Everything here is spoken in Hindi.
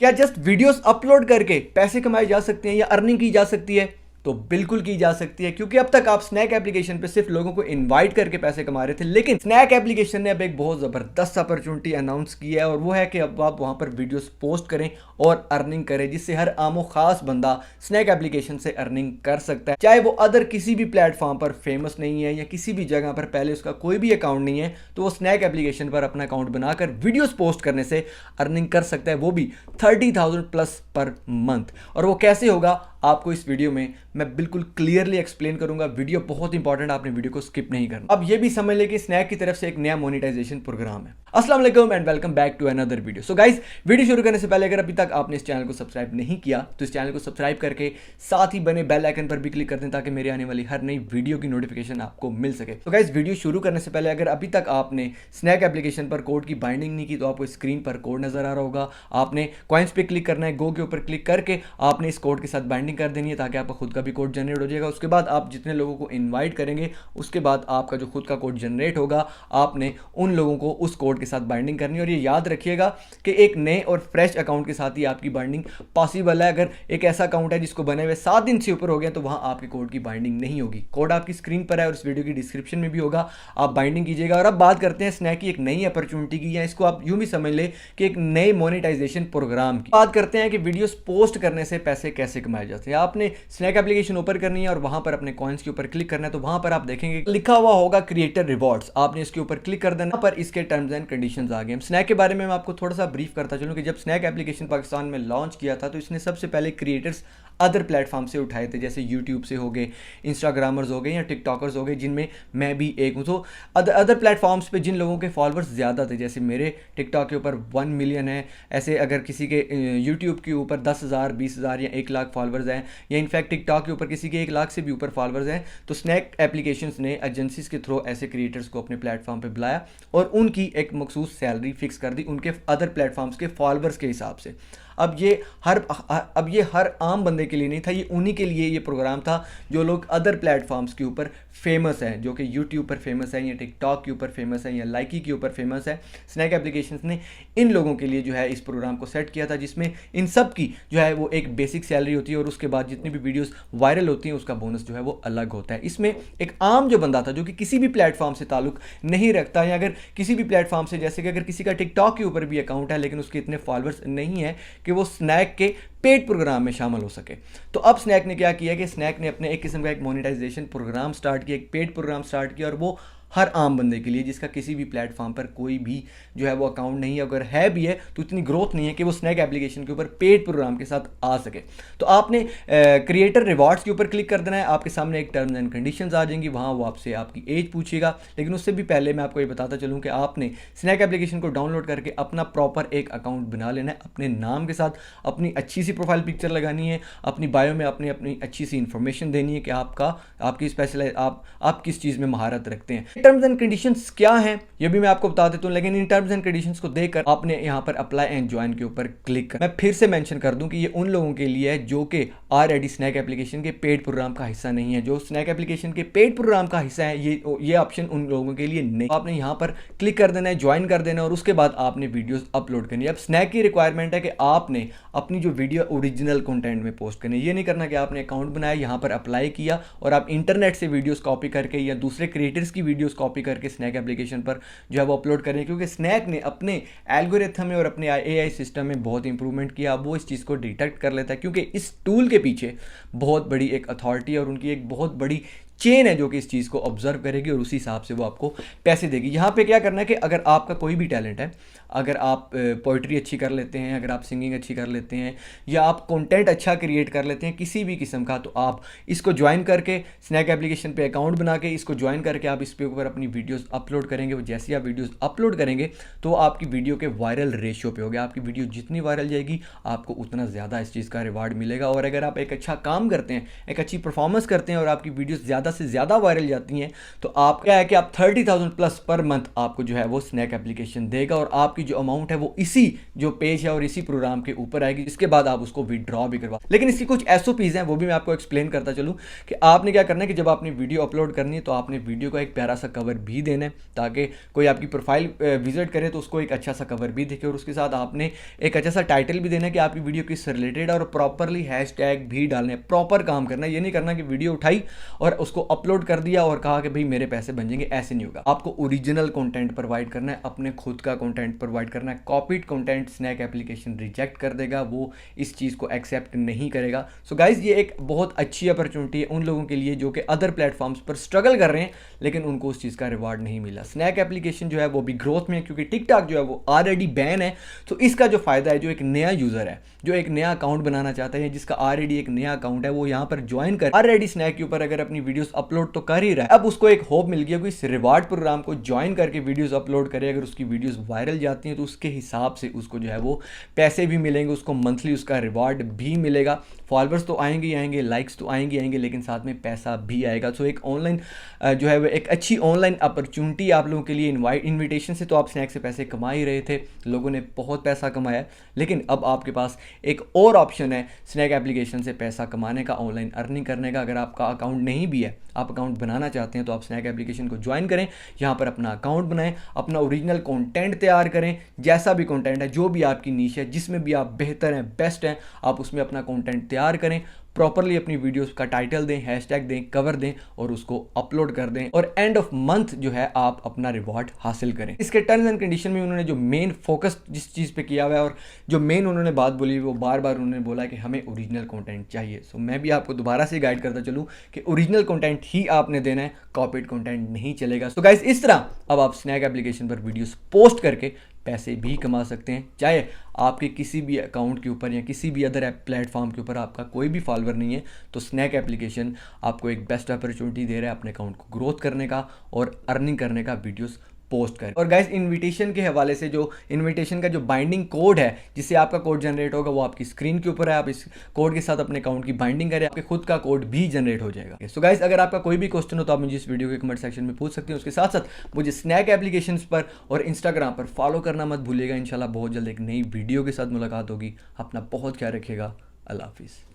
क्या जस्ट वीडियोस अपलोड करके पैसे कमाए जा सकते हैं या अर्निंग की जा सकती है? तो बिल्कुल की जा सकती है, क्योंकि अब तक आप स्नैक एप्लीकेशन पे सिर्फ लोगों को इनवाइट करके पैसे कमा रहे थे। लेकिन स्नैक एप्लीकेशन ने अब एक बहुत जबरदस्त अपॉर्चुनिटी अनाउंस की है, और वो है कि अब आप वहां पर वीडियोस पोस्ट करें और अर्निंग करें, जिससे हर आमो खास बंदा स्नैक एप्लीकेशन से अर्निंग कर सकता है। चाहे वो अदर किसी भी प्लेटफॉर्म पर फेमस नहीं है या किसी भी जगह पर पहले उसका कोई भी अकाउंट नहीं है, तो वो स्नैक एप्लीकेशन पर अपना अकाउंट बनाकर वीडियोस पोस्ट करने से अर्निंग कर सकता है, वो भी 30,000 प्लस पर मंथ। और वो कैसे होगा आपको इस वीडियो में मैं बिल्कुल क्लियरली एक्सप्लेन करूंगा। वीडियो बहुत इंपॉर्टेंट, आपने वीडियो को स्किप नहीं करना। अब ये भी समझ ले कि स्नैक की तरफ से एक नया मोनेटाइजेशन प्रोग्राम है। अस्सलाम वालेकुम and welcome back to another video. So guys, video शुरू करने से पहले अगर अभी तक आपने इस चैनल को सब्सक्राइब नहीं किया तो इस चैनल को सब्सक्राइब करके साथ ही बने बेल आइकन पर भी क्लिक कर दें, ताकि मेरे आने वाली हर नई वीडियो की नोटिफिकेशन आपको मिल सके। तो गाइस, वीडियो शुरू करने से पहले अगर अभी तक आपने स्नैक एप्लीकेशन पर कोड की बाइंडिंग नहीं की तो आपको स्क्रीन पर कोड नजर आ रहा होगा। आपने कॉइन्स पे क्लिक करना है, गो के ऊपर क्लिक करके आपने इस कोड के साथ बाइंडिंग कर देनी है, ताकि आपका खुद का भी कोड जनरेट हो जाएगा। उसके बाद आप जितने लोगों को इनवाइट करेंगे, उसके बाद आपका जो खुद का कोड जनरेट होगा, आपने उन लोगों को उस कोड के साथ बाइंडिंग करनी है। और ये याद रखिएगा कि एक नए और फ्रेश अकाउंट के साथ ही आपकी बाइंडिंग पॉसिबल है। अगर एक ऐसा अकाउंट है जिसको बने हुए 7 दिन से ऊपर हो गया, तो वहां आपके कोड की बाइंडिंग नहीं होगी। कोड आपकी स्क्रीन पर है और इस वीडियो की डिस्क्रिप्शन में भी होगा, आप बाइंडिंग कीजिएगा। और अब बात करते हैं स्नैक की एक नई अपॉर्चुनिटी की, या इसको आप यूं भी समझ ले कि एक नए मोनेटाइजेशन प्रोग्राम की। बात करते हैं कि वीडियोस पोस्ट करने से पैसे कैसे कमाए जाते हैं। आपने स्नैक एप्लीकेशन ओपन करनी है और वहां पर अपने कॉइन्स के ऊपर क्लिक करना है। तो वहां पर आप देखेंगे लिखा हुआ होगा क्रिएटर रिवॉर्ड्स, आपने इसके ऊपर क्लिक कर देना। पर इसके टर्म्स एंड कंडीशंस आ गए। स्नैक के बारे में मैं आपको थोड़ा सा ब्रीफ करता चलूं कि जब स्नैक एप्लीकेशन पाकिस्तान में लॉन्च किया था, तो इसने सबसे पहले क्रिएटर्स अदर प्लेटफॉर्म से उठाए थे, जैसे यूट्यूब से हो गए, इंस्टाग्रामर्स हो गए या टिकटॉकर्स हो गए, जिनमें मैं भी एक हूँ। तो अदर प्लेटफॉर्म्स पे जिन लोगों के फॉलोअर्स ज़्यादा थे, जैसे मेरे टिकटॉक के ऊपर 1 मिलियन है, ऐसे अगर किसी के यूट्यूब के ऊपर 10,000, 20,000 या 1 लाख फॉलोअर्स हैं, या इनफैक्ट टिकटॉक के ऊपर किसी के 1 लाख से भी ऊपर फॉलोअर्स हैं, तो स्नैक एप्लीकेशंस ने एजेंसीज के थ्रू ऐसे क्रिएटर्स को अपने प्लेटफॉर्म पे बुलाया और उनकी एक मखसूस सैलरी फिक्स कर दी उनके अदर प्लेटफॉर्म्स के फॉलोअर्स के हिसाब से। अब ये हर आम बंदे के लिए नहीं था, ये उन्हीं के लिए ये प्रोग्राम था जो लोग अदर प्लेटफॉर्म्स के ऊपर फेमस हैं, जो कि यूट्यूब पर फेमस है या टिकटॉक के ऊपर फेमस है या लाइकी के ऊपर फेमस है। स्नैक एप्लीकेशंस ने इन लोगों के लिए जो है इस प्रोग्राम को सेट किया था, जिसमें इन सब की जो है वो एक बेसिक सैलरी होती है, और उसके बाद जितनी भी वीडियोस वायरल होती हैं उसका बोनस जो है वो अलग होता है। इसमें एक आम जो बंदा था, जो कि किसी भी प्लेटफॉर्म से ताल्लुक नहीं रखता, या अगर किसी भी प्लेटफॉर्म से, जैसे कि अगर किसी का टिकटॉक के ऊपर भी अकाउंट है लेकिन उसके इतने फॉलोअर्स नहीं है कि वो स्नैक के पेड प्रोग्राम में शामिल हो सके, तो अब स्नैक ने क्या किया कि स्नैक ने अपने एक किस्म का एक मोनेटाइजेशन प्रोग्राम स्टार्ट किया, एक पेड प्रोग्राम स्टार्ट किया, और वो हर आम बंदे के लिए जिसका किसी भी प्लेटफॉर्म पर कोई भी जो है वो अकाउंट नहीं है, अगर है भी है तो इतनी ग्रोथ नहीं है कि वो स्नैक एप्लीकेशन के ऊपर पेड प्रोग्राम के साथ आ सके। तो आपने क्रिएटर रिवॉर्ड्स के ऊपर क्लिक कर देना है, आपके सामने एक टर्म्स एंड कंडीशंस आ जाएंगी, वहाँ वो आपसे आपकी एज पूछेगा। लेकिन उससे भी पहले मैं आपको ये बताता चलूँ कि आपने स्नैक एप्लीकेशन को डाउनलोड करके अपना प्रॉपर एक अकाउंट बना लेना है, अपने नाम के साथ अपनी अच्छी सी प्रोफाइल पिक्चर लगानी है, अपनी बायो में अपनी अच्छी सी इंफॉर्मेशन देनी है कि आपकी स्पेशलाइज आप किस चीज़ में महारत रखते हैं। टर्म्स एंड कंडीशंस क्या हैं ये भी मैं आपको बता देता हूं, लेकिन इन टर्म्स एंड कंडीशंस को देखकर आपने यहां पर अप्लाई एंड ज्वाइन के ऊपर क्लिक कर। मैं फिर से मेंशन कर दूं कि ये उन लोगों के लिए है जो कि ऑलरेडी स्नैक एप्लीकेशन के पेड प्रोग्राम का हिस्सा नहीं है। जो स्नैक एप्लीकेशन के पेड प्रोग्राम का हिस्सा है, ये ऑप्शन उन लोगों के लिए नहीं। आपने यहां पर क्लिक कर देना है, ज्वाइन कर देना है, और उसके बाद आपने वीडियोस अपलोड करनी है। अब स्नैक की रिक्वायरमेंट है कि आपने अपनी जो वीडियो ओरिजिनल कंटेंट में पोस्ट करनी है। ये नहीं करना कि आपने अकाउंट बनाया, यहां पर अप्लाई किया और आप इंटरनेट से वीडियोस कॉपी करके या दूसरे क्रिएटर्स की वीडियोस कॉपी करके स्नैक एप्लीकेशन पर जो है वो अपलोड करें, क्योंकि स्नैक ने अपने एल्गोरिथम में और अपने एआई सिस्टम में बहुत इंप्रूवमेंट किया। अब वो इस चीज़ को डिटेक्ट कर लेता है, क्योंकि इस टूल के पीछे बहुत बड़ी एक अथॉरिटी है और उनकी एक बहुत बड़ी चेन है जो कि इस चीज़ को ऑब्जर्व करेगी और उसी हिसाब से वो आपको पैसे देगी। यहाँ पे क्या करना है कि अगर आपका कोई भी टैलेंट है, अगर आप पोइट्री अच्छी कर लेते हैं, अगर आप सिंगिंग अच्छी कर लेते हैं, या आप कंटेंट अच्छा क्रिएट कर लेते हैं किसी भी किस्म का, तो आप इसको ज्वाइन करके स्नैक एप्लीकेशन पे अकाउंट बना के इसको ज्वाइन करके आप इस पे ऊपर अपनी वीडियोस अपलोड करेंगे। वो जैसे आप वीडियोस अपलोड करेंगे तो आपकी वीडियो के वायरल रेशियो पे हो गया। आपकी वीडियो जितनी वायरल जाएगी आपको उतना ज़्यादा इस चीज़ का रिवार्ड मिलेगा। और अगर आप एक अच्छा काम करते हैं, एक अच्छी परफॉर्मेंस करते हैं और आपकी वीडियोस ज़्यादा ज़्यादा से ज़्यादा वायरल जाती हैं तो आप क्या है कि आप 30,000 प्लस पर मंथ आपको जो है वो स्नैक एप्लीकेशन देगा और आपकी जो अमाउंट है वो इसी जो पेज है और इसी प्रोग्राम के ऊपर आएगी, इसके बाद आप उसको विड्रॉ भी करवा। लेकिन इसकी कुछ एसओपीज हैं, वो भी मैं आपको एक्सप्लेन करता चलूँ कि आपने क्या करना है कि जब आपने वीडियो अपलोड करनी है तो आपने वीडियो का एक प्यारा सा कवर भी देना है ताकि कोई आपकी प्रोफाइल विजिट करे तो उसको एक अच्छा सा कवर भी दिखे, और उसके साथ आपने एक अच्छा सा टाइटल भी देना है कि आपकी वीडियो किससे रिलेटेड है, और प्रॉपरली हैशटैग भी डालने, प्रॉपर काम करना है। ये नहीं करना कि वीडियो उठाई और उसको अपलोड कर दिया और कहा कि भाई मेरे पैसे बन जाएंगे, ऐसे नहीं होगा। आपको ओरिजिनल कंटेंट प्रोवाइड करना है, अपने खुद का कंटेंट प्रोवाइड करना है। Copied content Snack application reject कर देगा, वो इस चीज़ को एक्सेप्ट नहीं करेगा। सो गाइज ये एक बहुत अच्छी अपॉर्चुनिटी है उन लोगों के लिए जो कि अदर प्लेटफॉर्म्स पर स्ट्रगल कर रहे हैं लेकिन उनको उस चीज़ का रिवार्ड नहीं मिला। स्नैक एप्लीकेशन जो है वो भी ग्रोथ में है क्योंकि टिकटॉक जो है वो ऑलरेडी बैन है। तो इसका जो फायदा है, जो एक नया यूजर है जो एक नया अकाउंट बनाना चाहता है, जिसका ऑलरेडी एक नया अकाउंट है, वो यहाँ पर ज्वाइन कर ऑलरेडी स्नैक के ऊपर अगर अपनी वीडियोस अपलोड तो कर ही रहा है, अब उसको एक होप मिल गया कि इस रिवार्ड प्रोग्राम को ज्वाइन करके वीडियोस अपलोड करे, अगर उसकी वीडियोस वायरल जाती हैं तो उसके हिसाब से उसको जो है वो पैसे भी मिलेंगे, उसको मंथली उसका रिवार्ड भी मिलेगा। फॉलोअर्स तो आएंगे ही आएंगे, लाइक्स तो आएंगे आएंगे, लेकिन साथ में पैसा भी आएगा। सो एक ऑनलाइन जो है वो एक अच्छी ऑनलाइन अपॉर्चुनिटी आप लोगों के लिए। इन्विटेशन से तो आप स्नैक से पैसे कमा ही रहे थे, लोगों ने बहुत पैसा कमाया, लेकिन अब आपके पास एक और ऑप्शन है स्नैक एप्लीकेशन से पैसा कमाने का, ऑनलाइन अर्निंग करने का। अगर आपका अकाउंट नहीं भी है, आप अकाउंट बनाना चाहते हैं तो आप स्नैक एप्लीकेशन को ज्वाइन करें, यहाँ पर अपना अकाउंट बनाएं, अपना ओरिजिनल कंटेंट तैयार करें, जैसा भी कंटेंट है, जो भी आपकी नीश है, जिसमें भी आप बेहतर हैं, बेस्ट हैं, आप उसमें अपना कंटेंट तैयार करें, प्रॉपरली अपनी वीडियोस का टाइटल दें, हैशटैग दें, कवर दें और उसको अपलोड कर दें, और एंड ऑफ मंथ जो है आप अपना रिवॉर्ड हासिल करें। इसके टर्म्स एंड कंडीशन में उन्होंने जो मेन फोकस जिस चीज़ पे किया हुआ है और जो मेन उन्होंने बात बोली, वो बार बार उन्होंने बोला कि हमें ओरिजिनल कंटेंट चाहिए। सो मैं भी आपको दोबारा से गाइड करता चलूँ कि ओरिजिनल कंटेंट ही आपने देना है, कॉपीड कंटेंट नहीं चलेगा। सो गाइस इस तरह अब आप स्नैक एप्लीकेशन पर वीडियोस पोस्ट करके पैसे भी कमा सकते हैं, चाहे आपके किसी भी अकाउंट के ऊपर या किसी भी अदर प्लेटफॉर्म के ऊपर आपका कोई भी फॉलोअर नहीं है। तो स्नैक एप्लीकेशन आपको एक बेस्ट अपॉर्चुनिटी दे रहा है अपने अकाउंट को ग्रोथ करने का और अर्निंग करने का, वीडियोस पोस्ट करें। और गाइस इनविटेशन के हवाले से जो इनविटेशन का जो बाइंडिंग कोड है जिससे आपका कोड जनरेट होगा वो आपकी स्क्रीन के ऊपर है, आप इस कोड के साथ अपने अकाउंट की बाइंडिंग करें, आपके खुद का कोड भी जनरेट हो जाएगा। सो गाइस अगर आपका कोई भी क्वेश्चन हो तो आप मुझे इस वीडियो के कमेंट सेक्शन में पूछ सकते हैं। उसके साथ साथ मुझे स्नैक एप्लीकेशन पर और इंस्टाग्राम पर फॉलो करना मत भूलिएगा। इंशाल्लाह बहुत जल्द एक नई वीडियो के साथ मुलाकात होगी। अपना बहुत ख्याल रखिएगा। अल्लाह हाफिज़।